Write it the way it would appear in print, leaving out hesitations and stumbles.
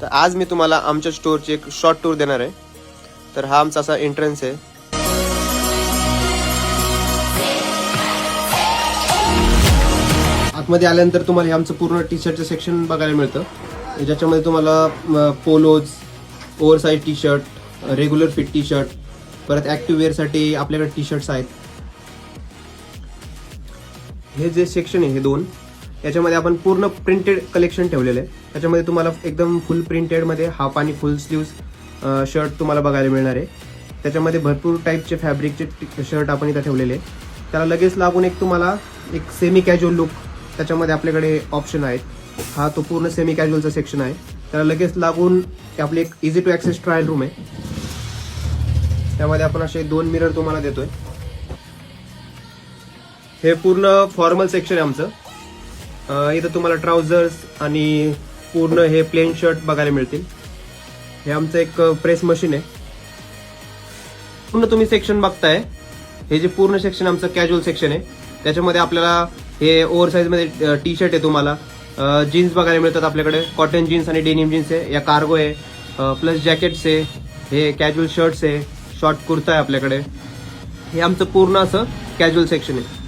तर आज मी तुम्हाला आमच्या स्टोअरची एक शॉर्ट टूर देणार आहे. तर हा आमचा असा एंट्रन्स आहे. आतमध्ये आल्यानंतर तुम्हाला हे आमचं पूर्ण टी शर्टचं सेक्शन बघायला मिळतं, ज्याच्यामध्ये तुम्हाला polos, oversize T shirt, regular fit T shirt, परत ॲक्टिव्ह वेअरसाठी आपल्याकडे टी शर्ट्स आहेत. हे जे सेक्शन आहे हे दोन, याच्यामध्ये आपण पूर्ण प्रिंटेड कलेक्शन ठेवलेलं आहे. त्याच्यामध्ये तुम्हाला एकदम फुल प्रिंटेडमध्ये हाफ आणि फुल स्लीव्स शर्ट तुम्हाला बघायला मिळणार आहे. त्याच्यामध्ये भरपूर टाईपचे फॅब्रिकचे शर्ट आपण इथं ठेवलेले आहे. त्याला लगेच लागून तुम्हाला एक सेमी कॅज्युअल लुक त्याच्यामध्ये आपल्याकडे ऑप्शन आहेत. हा तो पूर्ण सेमी कॅज्युअलचा सेक्शन आहे. त्याला लगेच लागून आपली एक easy to access trial room आहे. त्यामध्ये आपण असे 2 मिरर तुम्हाला देतोय. हे पूर्ण फॉर्मल सेक्शन आहे आमचं. इथं तुम्हाला ट्राउझर्स आणि पूर्ण हे प्लेन शर्ट बघायला मिळतील. हे आमचं एक प्रेस मशीन आहे. पूर्ण तुम्ही सेक्शन बघताय, हे जे पूर्ण सेक्शन आमचं कॅज्युअल सेक्शन आहे. त्याच्यामध्ये आपल्याला हे ओव्हरसाइज मध्ये टी शर्ट आहे, तुम्हाला जीन्स बघायला मिळतात आपल्याकडे. कॉटन जीन्स आणि डेनिम जीन्स आहे, या कार्गो आहे, प्लस जॅकेट्स आहे, हे कॅज्युअल शर्ट्स आहे, शॉर्ट कुर्ता आहे आपल्याकडे. हे आमचं पूर्ण असं कॅज्युअल सेक्शन आहे.